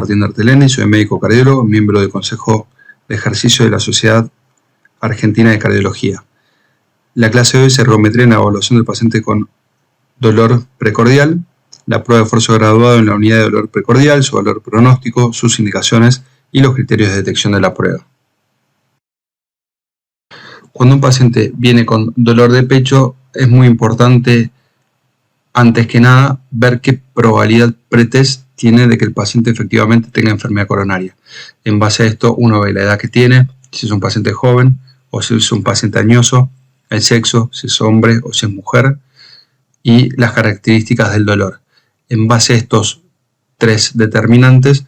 Martín Arteleni, soy médico cardiólogo, miembro del Consejo de Ejercicio de la Sociedad Argentina de Cardiología. La clase de hoy es ergometría en la evaluación del paciente con dolor precordial, la prueba de esfuerzo graduado en la unidad de dolor precordial, su valor pronóstico, sus indicaciones y los criterios de detección de la prueba. Cuando un paciente viene con dolor de pecho, es muy importante, antes que nada, ver qué probabilidad pretest tiene de que el paciente efectivamente tenga enfermedad coronaria. En base a esto, uno ve la edad que tiene, si es un paciente joven o si es un paciente añoso, el sexo, si es hombre o si es mujer, y las características del dolor. En base a estos tres determinantes,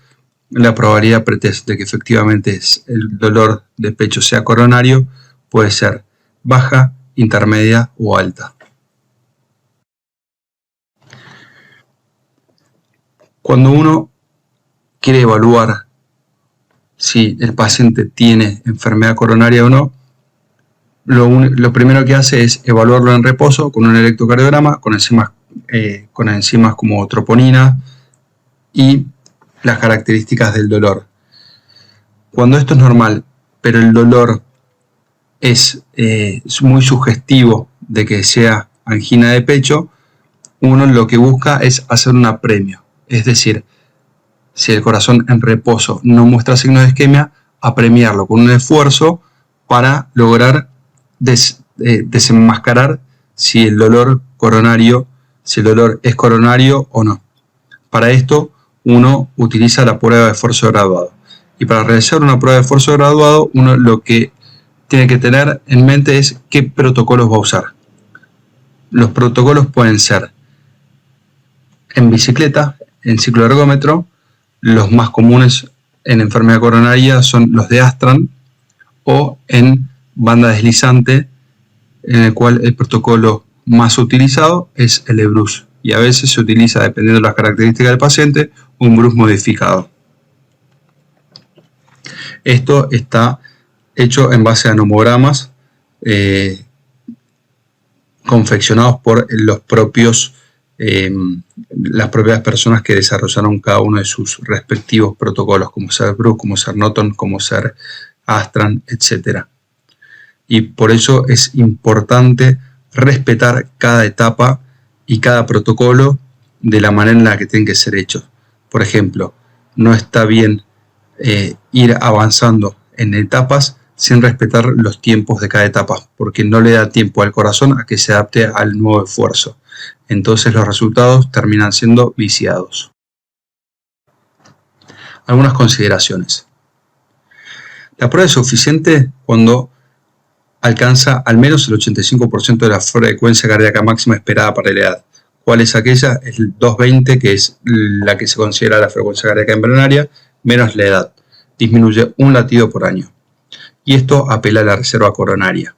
la probabilidad pretest de que efectivamente el dolor de pecho sea coronario puede ser baja, intermedia o alta. Cuando uno quiere evaluar si el paciente tiene enfermedad coronaria o no, lo primero que hace es evaluarlo en reposo con un electrocardiograma, con enzimas como troponina y las características del dolor. Cuando esto es normal, pero el dolor es muy sugestivo de que sea angina de pecho, uno lo que busca es hacer un apremio. Es decir, si el corazón en reposo no muestra signos de isquemia, apremiarlo con un esfuerzo para lograr desenmascarar si el dolor es coronario o no. Para esto, uno utiliza la prueba de esfuerzo graduado. Y para realizar una prueba de esfuerzo graduado, uno lo que tiene que tener en mente es qué protocolos va a usar. Los protocolos pueden ser en bicicleta, en cicloergómetro. Los más comunes en enfermedad coronaria son los de Astran, o en banda deslizante, en el cual el protocolo más utilizado es el EBRUS, y a veces se utiliza, dependiendo de las características del paciente, un BRUS modificado. Esto está hecho en base a nomogramas confeccionados por las propias personas que desarrollaron cada uno de sus respectivos protocolos, como ser BRUS, como ser Noton, como ser Astran, etc. Y por eso es importante respetar cada etapa y cada protocolo de la manera en la que tienen que ser hechos. Por ejemplo, no está bien ir avanzando en etapas sin respetar los tiempos de cada etapa, porque no le da tiempo al corazón a que se adapte al nuevo esfuerzo. Entonces los resultados terminan siendo viciados. Algunas consideraciones. La prueba es suficiente cuando alcanza al menos el 85% de la frecuencia cardíaca máxima esperada para la edad. ¿Cuál es aquella? El 220, que es la que se considera la frecuencia cardíaca embrionaria, menos la edad. Disminuye un latido por año. Y esto apela a la reserva coronaria.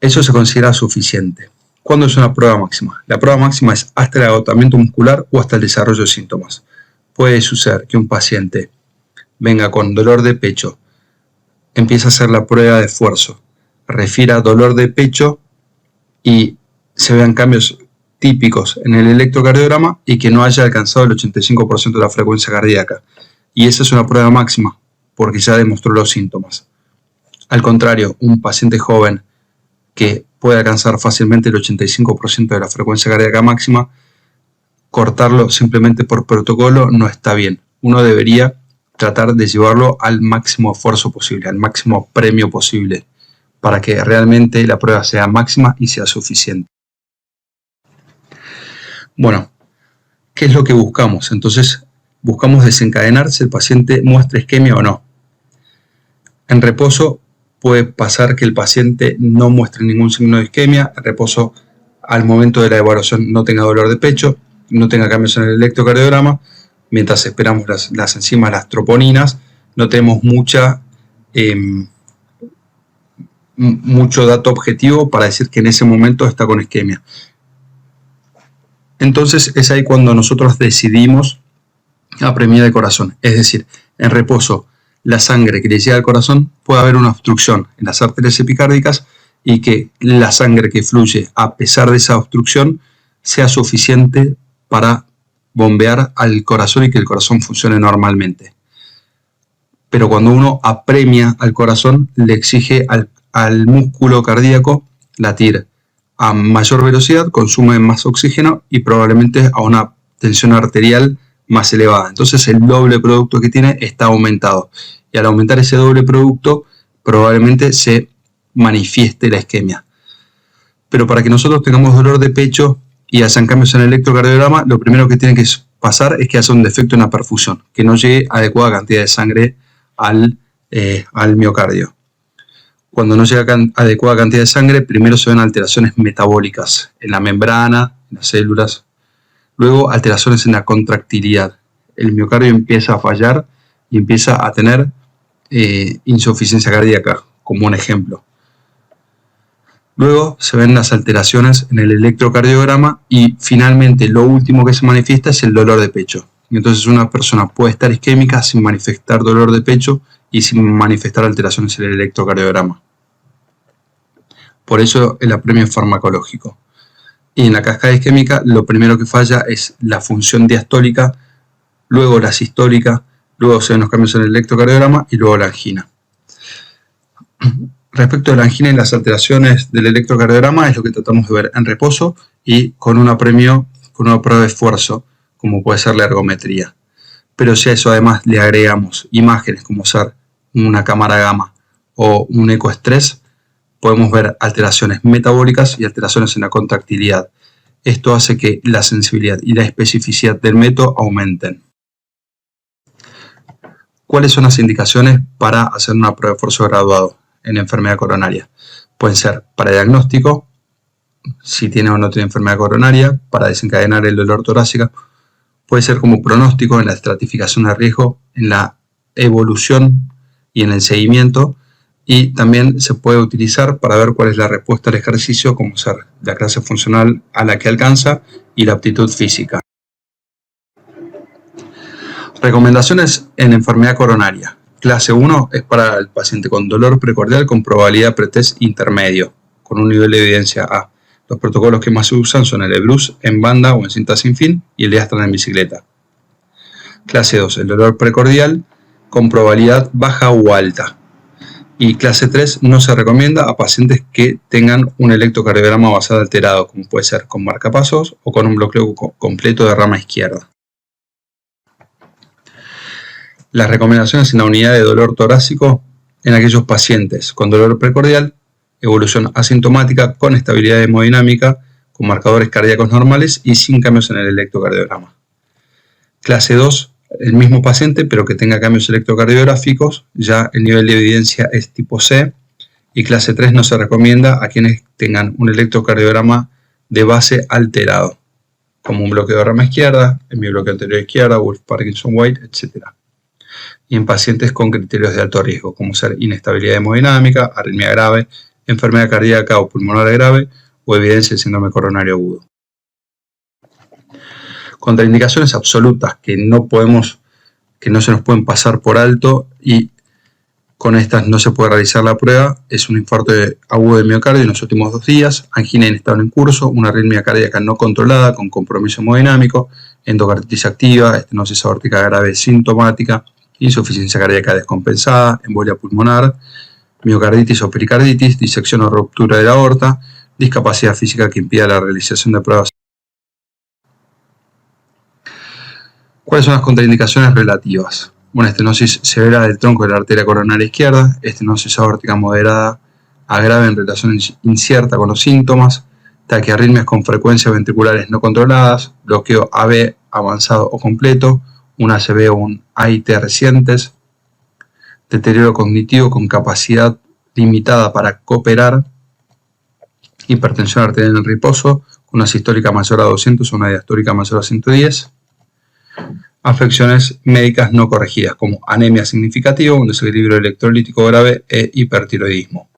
Eso se considera suficiente. ¿Cuándo es una prueba máxima? La prueba máxima es hasta el agotamiento muscular o hasta el desarrollo de síntomas. Puede suceder que un paciente venga con dolor de pecho, empieza a hacer la prueba de esfuerzo, refiera dolor de pecho y se vean cambios típicos en el electrocardiograma y que no haya alcanzado el 85% de la frecuencia cardíaca. Y esa es una prueba máxima, porque ya demostró los síntomas. Al contrario, un paciente joven que puede alcanzar fácilmente el 85% de la frecuencia cardíaca máxima, cortarlo simplemente por protocolo no está bien. Uno debería tratar de llevarlo al máximo esfuerzo posible, al máximo premio posible, para que realmente la prueba sea máxima y sea suficiente. Bueno, ¿qué es lo que buscamos? Entonces, buscamos desencadenar si el paciente muestra isquemia o no. En reposo puede pasar que el paciente no muestre ningún signo de isquemia. En reposo, al momento de la evaluación, no tenga dolor de pecho, no tenga cambios en el electrocardiograma. Mientras esperamos las enzimas, las troponinas, no tenemos mucho dato objetivo para decir que en ese momento está con isquemia. Entonces es ahí cuando nosotros decidimos apremiar el corazón. Es decir, en reposo, la sangre que le llega al corazón, puede haber una obstrucción en las arterias epicárdicas y que la sangre que fluye a pesar de esa obstrucción sea suficiente para bombear al corazón y que el corazón funcione normalmente. Pero cuando uno apremia al corazón, le exige al músculo cardíaco latir a mayor velocidad, consume más oxígeno y probablemente a una tensión arterial más elevada. Entonces el doble producto que tiene está aumentado. Y al aumentar ese doble producto, probablemente se manifieste la isquemia. Pero para que nosotros tengamos dolor de pecho y hayan cambios en el electrocardiograma, lo primero que tiene que pasar es que haya un defecto en la perfusión, que no llegue adecuada cantidad de sangre al miocardio. Cuando no llega adecuada cantidad de sangre, primero se ven alteraciones metabólicas en la membrana, en las células, luego alteraciones en la contractilidad. El miocardio empieza a fallar y empieza a tener insuficiencia cardíaca, como un ejemplo. Luego se ven las alteraciones en el electrocardiograma y finalmente lo último que se manifiesta es el dolor de pecho. Entonces una persona puede estar isquémica sin manifestar dolor de pecho y sin manifestar alteraciones en el electrocardiograma. Por eso el apremio es farmacológico. Y en la cascada isquémica lo primero que falla es la función diastólica, luego la sistólica, luego se ven los cambios en el electrocardiograma y luego la angina. Respecto a la angina y las alteraciones del electrocardiograma es lo que tratamos de ver en reposo y con un apremio, con una prueba de esfuerzo, como puede ser la ergometría. Pero si a eso además le agregamos imágenes como ser una cámara gamma o un ecoestrés, podemos ver alteraciones metabólicas y alteraciones en la contractilidad. Esto hace que la sensibilidad y la especificidad del método aumenten. ¿Cuáles son las indicaciones para hacer una prueba de esfuerzo graduado en enfermedad coronaria? Pueden ser para diagnóstico, si tiene o no tiene enfermedad coronaria, para desencadenar el dolor torácico, puede ser como pronóstico en la estratificación de riesgo, en la evolución y en el seguimiento, y también se puede utilizar para ver cuál es la respuesta al ejercicio, como ser la clase funcional a la que alcanza y la aptitud física. Recomendaciones en enfermedad coronaria. Clase 1 es para el paciente con dolor precordial con probabilidad pretest intermedio, con un nivel de evidencia A. Los protocolos que más se usan son el EBRUS en banda o en cinta sin fin y el Diastran en bicicleta. Clase 2, el dolor precordial con probabilidad baja o alta. Y clase 3 no se recomienda a pacientes que tengan un electrocardiograma basal alterado, como puede ser con marcapasos o con un bloqueo completo de rama izquierda. Las recomendaciones en la unidad de dolor torácico en aquellos pacientes con dolor precordial, evolución asintomática con estabilidad hemodinámica, con marcadores cardíacos normales y sin cambios en el electrocardiograma. Clase 2, el mismo paciente pero que tenga cambios electrocardiográficos, ya el nivel de evidencia es tipo C, y clase 3 no se recomienda a quienes tengan un electrocardiograma de base alterado, como un bloqueo de rama izquierda, hemibloqueo anterior izquierda, Wolff-Parkinson-White, etc. Y en pacientes con criterios de alto riesgo, como ser inestabilidad hemodinámica, arritmia grave, enfermedad cardíaca o pulmonar grave o evidencia de síndrome coronario agudo. Contraindicaciones absolutas que no se nos pueden pasar por alto y con estas no se puede realizar la prueba es un infarto agudo de miocardio en los últimos 2 días, angina inestable en curso, una arritmia cardíaca no controlada con compromiso hemodinámico, endocarditis activa, estenosis aórtica grave sintomática, insuficiencia cardíaca descompensada, embolia pulmonar, miocarditis o pericarditis, disección o ruptura de la aorta, discapacidad física que impida la realización de pruebas. ¿Cuáles son las contraindicaciones relativas? Una estenosis severa del tronco de la arteria coronaria izquierda, estenosis aórtica moderada a grave en relación incierta con los síntomas, taquiarritmias con frecuencias ventriculares no controladas, bloqueo AB avanzado o completo, un ACV o un AIT recientes, deterioro cognitivo con capacidad limitada para cooperar, hipertensión arterial en reposo, una sistólica mayor a 200 o una diastólica mayor a 110, afecciones médicas no corregidas como anemia significativa, un desequilibrio electrolítico grave e hipertiroidismo.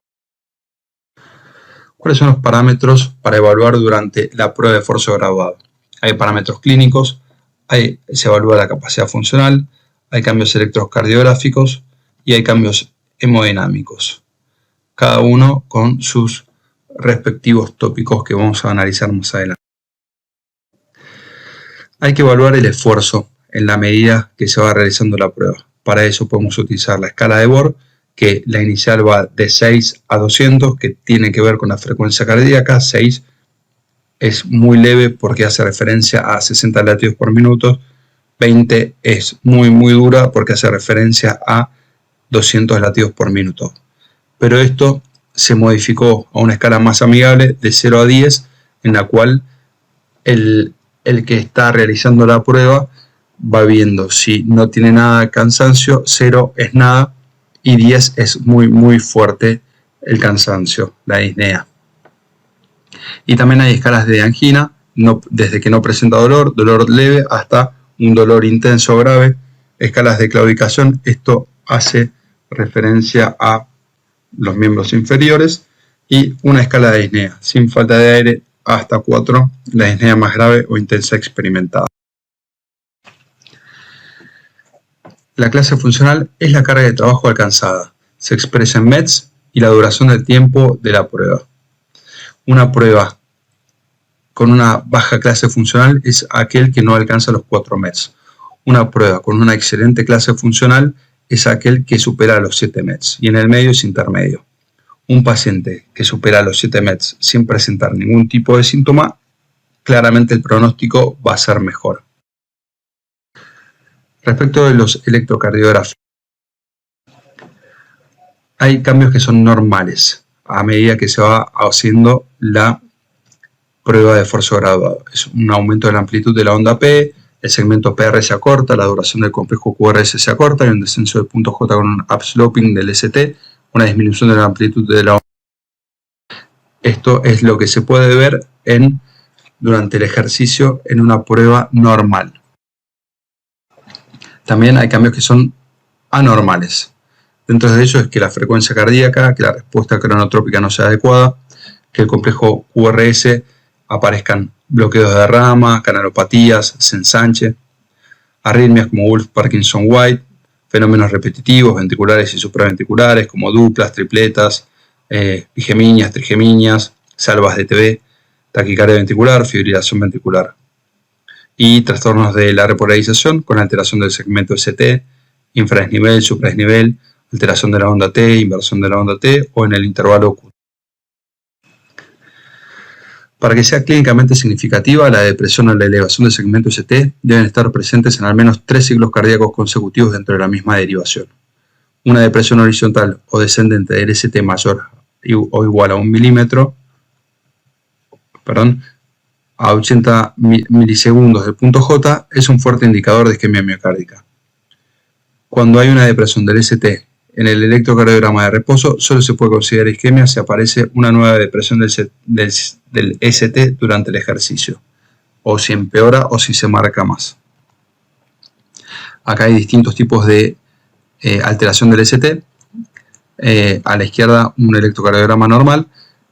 ¿Cuáles son los parámetros para evaluar durante la prueba de esfuerzo graduado? Hay parámetros clínicos, se evalúa la capacidad funcional, hay cambios electrocardiográficos y hay cambios hemodinámicos, cada uno con sus respectivos tópicos que vamos a analizar más adelante. Hay que evaluar el esfuerzo en la medida que se va realizando la prueba. Para eso podemos utilizar la escala de Bohr, que la inicial va de 6 a 200, que tiene que ver con la frecuencia cardíaca. 6 es muy leve porque hace referencia a 60 latidos por minuto. 20 es muy dura porque hace referencia a 200 latidos por minuto. Pero esto se modificó a una escala más amigable de 0 a 10, en la cual el que está realizando la prueba va viendo si no tiene nada de cansancio, 0 es nada y 10 es muy fuerte el cansancio, la disnea. Y también hay escalas de angina, desde que no presenta dolor, dolor leve, hasta un dolor intenso o grave. Escalas de claudicación, esto hace referencia a los miembros inferiores. Y una escala de disnea, sin falta de aire, hasta 4, la disnea más grave o intensa experimentada. La clase funcional es la carga de trabajo alcanzada. Se expresa en METs y la duración del tiempo de la prueba. Una prueba con una baja clase funcional es aquel que no alcanza los 4 METs. Una prueba con una excelente clase funcional es aquel que supera los 7 METs y en el medio es intermedio. Un paciente que supera los 7 METs sin presentar ningún tipo de síntoma, claramente el pronóstico va a ser mejor. Respecto de los electrocardiografías, hay cambios que son normales a medida que se va haciendo la prueba de esfuerzo graduado. Es un aumento de la amplitud de la onda P, el segmento PR se acorta, la duración del complejo QRS se acorta, hay un descenso del punto J con un upsloping del ST, una disminución de la amplitud de la onda. Esto es lo que se puede ver durante el ejercicio en una prueba normal. También hay cambios que son anormales. Dentro de ellos es que la frecuencia cardíaca, que la respuesta cronotrópica no sea adecuada, que el complejo QRS aparezcan bloqueos de rama, canalopatías, se ensanche, arritmias como Wolff-Parkinson-White, fenómenos repetitivos, ventriculares y supraventriculares como duplas, tripletas, bigeminias, trigeminias, salvas de TB, taquicardia ventricular, fibrilación ventricular. Y trastornos de la repolarización con alteración del segmento ST, infradesnivel, supradesnivel, alteración de la onda T, inversión de la onda T o en el intervalo Q. Para que sea clínicamente significativa, la depresión o la elevación del segmento ST deben estar presentes en al menos 3 ciclos cardíacos consecutivos dentro de la misma derivación. Una depresión horizontal o descendente del ST mayor o igual a 1 milímetro, a 80 milisegundos del punto J es un fuerte indicador de isquemia miocárdica. Cuando hay una depresión del ST en el electrocardiograma de reposo, solo se puede considerar isquemia si aparece una nueva depresión del ST durante el ejercicio, o si empeora o si se marca más. Acá hay distintos tipos de alteración del ST. A la izquierda un electrocardiograma normal,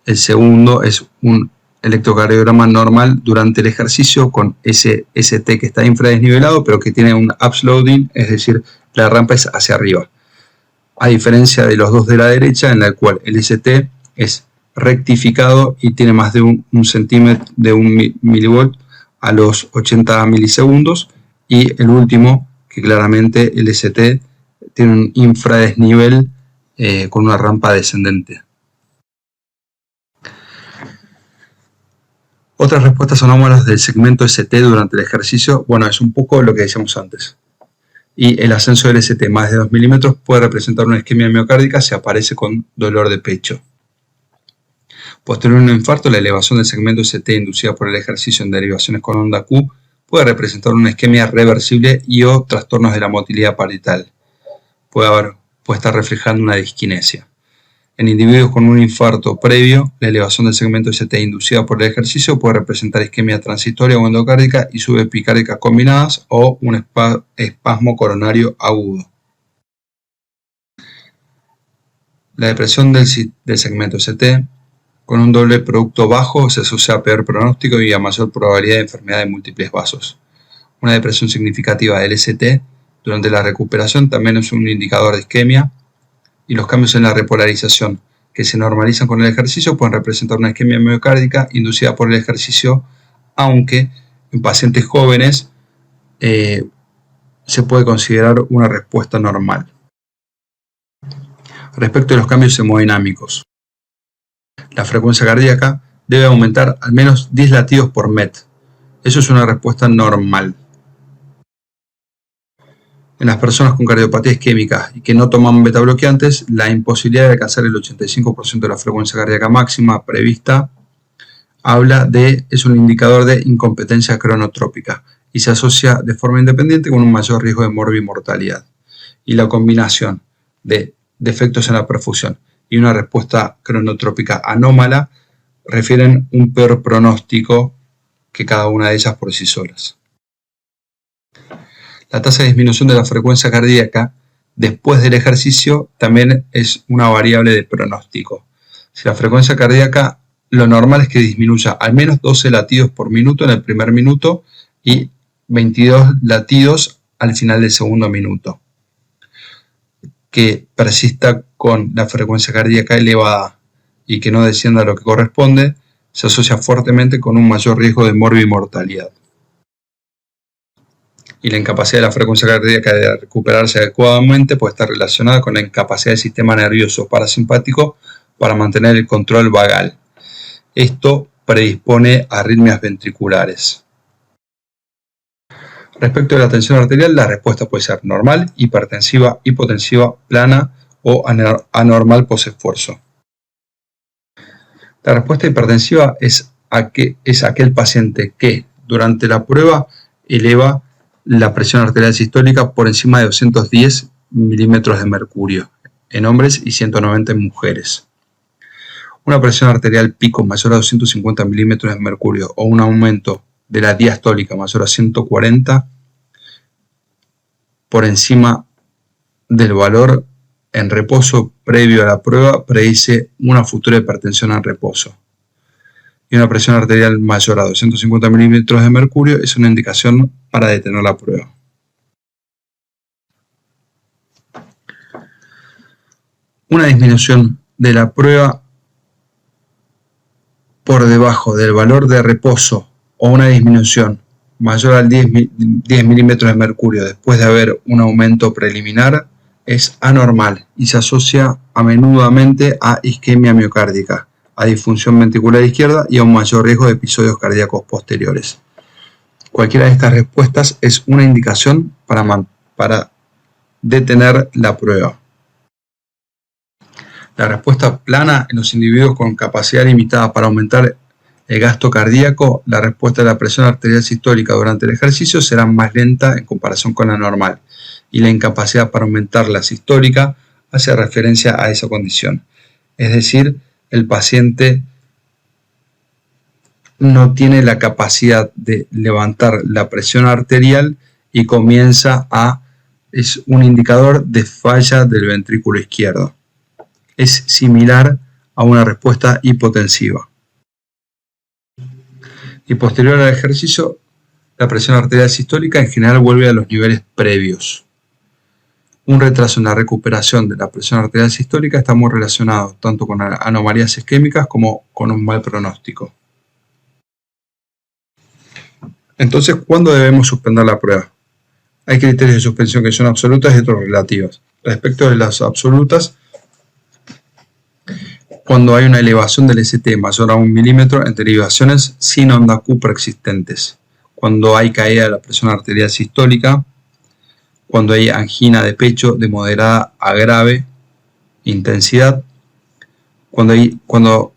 el segundo es un electrocardiograma normal durante el ejercicio con ese ST que está infradesnivelado pero que tiene un upsloading, es decir, la rampa es hacia arriba. A diferencia de los dos de la derecha, en la cual el ST es rectificado y tiene más de un centímetro de 1 milivolt a los 80 milisegundos, y el último, que claramente el ST tiene un infradesnivel con una rampa descendente. Otras respuestas anómalas del segmento ST durante el ejercicio, bueno, es un poco lo que decíamos antes. Y el ascenso del ST más de 2 milímetros puede representar una isquemia miocárdica si aparece con dolor de pecho. Posterior a un infarto, la elevación del segmento ST inducida por el ejercicio en derivaciones con onda Q puede representar una isquemia reversible y o trastornos de la motilidad parietal. Puede estar reflejando una disquinesia. En individuos con un infarto previo, la elevación del segmento ST inducida por el ejercicio puede representar isquemia transitoria o endocárdica y subepicárdicas combinadas o un espasmo coronario agudo. La depresión del segmento ST con un doble producto bajo se asocia a peor pronóstico y a mayor probabilidad de enfermedad de múltiples vasos. Una depresión significativa del ST durante la recuperación también es un indicador de isquemia, y los cambios en la repolarización que se normalizan con el ejercicio pueden representar una isquemia miocárdica inducida por el ejercicio, aunque en pacientes jóvenes se puede considerar una respuesta normal. Respecto a los cambios hemodinámicos, la frecuencia cardíaca debe aumentar al menos 10 latidos por MET. Eso es una respuesta normal. En las personas con cardiopatía isquémica y que no toman betabloqueantes, la imposibilidad de alcanzar el 85% de la frecuencia cardíaca máxima prevista es un indicador de incompetencia cronotrópica y se asocia de forma independiente con un mayor riesgo de morbimortalidad. Y la combinación de defectos en la perfusión y una respuesta cronotrópica anómala refieren un peor pronóstico que cada una de ellas por sí solas. La tasa de disminución de la frecuencia cardíaca después del ejercicio también es una variable de pronóstico. Si la frecuencia cardíaca, lo normal es que disminuya al menos 12 latidos por minuto en el primer minuto y 22 latidos al final del segundo minuto. Que persista con la frecuencia cardíaca elevada y que no descienda a lo que corresponde, se asocia fuertemente con un mayor riesgo de morbimortalidad. Y la incapacidad de la frecuencia cardíaca de recuperarse adecuadamente puede estar relacionada con la incapacidad del sistema nervioso parasimpático para mantener el control vagal. Esto predispone a arritmias ventriculares. Respecto a la tensión arterial, la respuesta puede ser normal, hipertensiva, hipotensiva, plana o anormal posesfuerzo. La respuesta hipertensiva es aquel paciente que durante la prueba eleva la presión arterial sistólica por encima de 210 milímetros de mercurio en hombres y 190 en mujeres. Una presión arterial pico mayor a 250 milímetros de mercurio o un aumento de la diastólica mayor a 140 por encima del valor en reposo previo a la prueba predice una futura hipertensión en reposo. Y una presión arterial mayor a 250 milímetros de mercurio es una indicación para detener la prueba. Una disminución de la prueba por debajo del valor de reposo o una disminución mayor al 10 milímetros de mercurio después de haber un aumento preliminar es anormal y se asocia a menudamente a isquemia miocárdica, a disfunción ventricular izquierda y a un mayor riesgo de episodios cardíacos posteriores. Cualquiera de estas respuestas es una indicación para detener la prueba. La respuesta plana en los individuos con capacidad limitada para aumentar el gasto cardíaco, la respuesta de la presión arterial sistólica durante el ejercicio será más lenta en comparación con la normal, y la incapacidad para aumentar la sistólica hace referencia a esa condición. Es decir, el paciente no tiene la capacidad de levantar la presión arterial y es un indicador de falla del ventrículo izquierdo. Es similar a una respuesta hipotensiva. Y posterior al ejercicio, la presión arterial sistólica en general vuelve a los niveles previos. Un retraso en la recuperación de la presión arterial sistólica está muy relacionado tanto con anomalías isquémicas como con un mal pronóstico. Entonces, ¿cuándo debemos suspender la prueba? Hay criterios de suspensión que son absolutas y otros relativos. Respecto de las absolutas, cuando hay una elevación del ST mayor a 1 milímetro en derivaciones sin onda Q preexistentes, cuando hay caída de la presión arterial sistólica, cuando hay angina de pecho de moderada a grave intensidad, cuando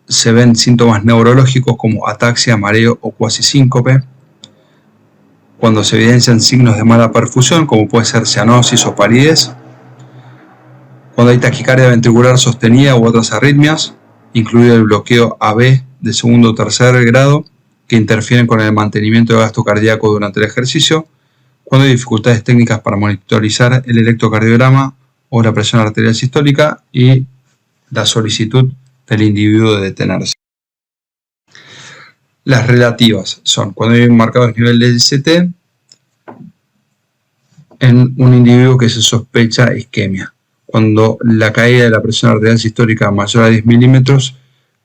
se ven síntomas neurológicos como ataxia, mareo o cuasisíncope, cuando se evidencian signos de mala perfusión como puede ser cianosis o palidez, cuando hay taquicardia ventricular sostenida u otras arritmias, incluido el bloqueo AB de segundo o tercer grado, que interfieren con el mantenimiento de gasto cardíaco durante el ejercicio, cuando hay dificultades técnicas para monitorizar el electrocardiograma o la presión arterial sistólica y la solicitud del individuo de detenerse. Las relativas son cuando hay un marcado nivel de ST en un individuo que se sospecha isquemia. Cuando la caída de la presión arterial sistólica mayor a 10 milímetros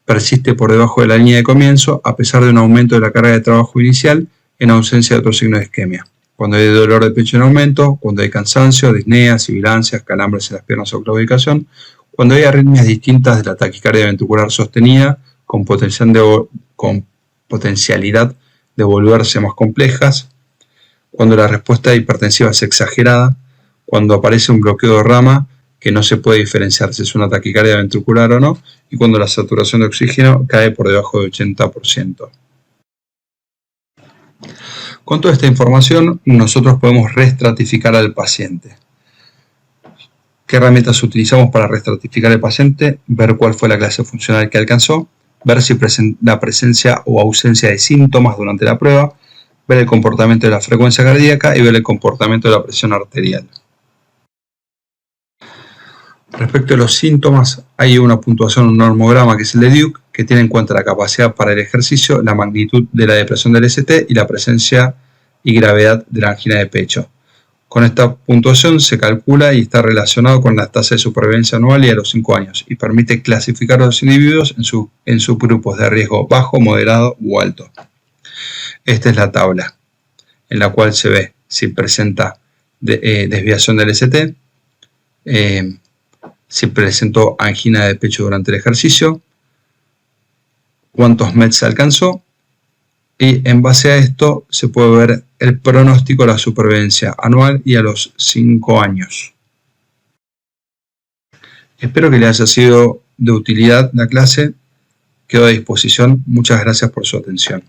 persiste por debajo de la línea de comienzo a pesar de un aumento de la carga de trabajo inicial en ausencia de otro signo de isquemia. cuando hay dolor de pecho en aumento, cuando hay cansancio, disnea, sibilancias, calambres en las piernas o claudicación, cuando hay arritmias distintas de la taquicardia ventricular sostenida con potencialidad de volverse más complejas, cuando la respuesta hipertensiva es exagerada, cuando aparece un bloqueo de rama que no se puede diferenciar si es una taquicardia ventricular o no, y cuando la saturación de oxígeno cae por debajo de 80%. Con toda esta información, nosotros podemos reestratificar al paciente. ¿Qué herramientas utilizamos para reestratificar al paciente? Ver cuál fue la clase funcional que alcanzó, ver si la presencia o ausencia de síntomas durante la prueba, ver el comportamiento de la frecuencia cardíaca y ver el comportamiento de la presión arterial. Respecto a los síntomas, hay una puntuación, un normograma que es el de Duke, que tiene en cuenta la capacidad para el ejercicio, la magnitud de la depresión del ST y la presencia y gravedad de la angina de pecho. Con esta puntuación se calcula y está relacionado con la tasa de supervivencia anual y a los 5 años y permite clasificar a los individuos en subgrupos de riesgo bajo, moderado u alto. Esta es la tabla en la cual se ve si presenta desviación del ST, si presentó angina de pecho durante el ejercicio, cuántos METs se alcanzó, y en base a esto se puede ver el pronóstico de la supervivencia anual y a los 5 años. Espero que les haya sido de utilidad la clase. Quedo a disposición. Muchas gracias por su atención.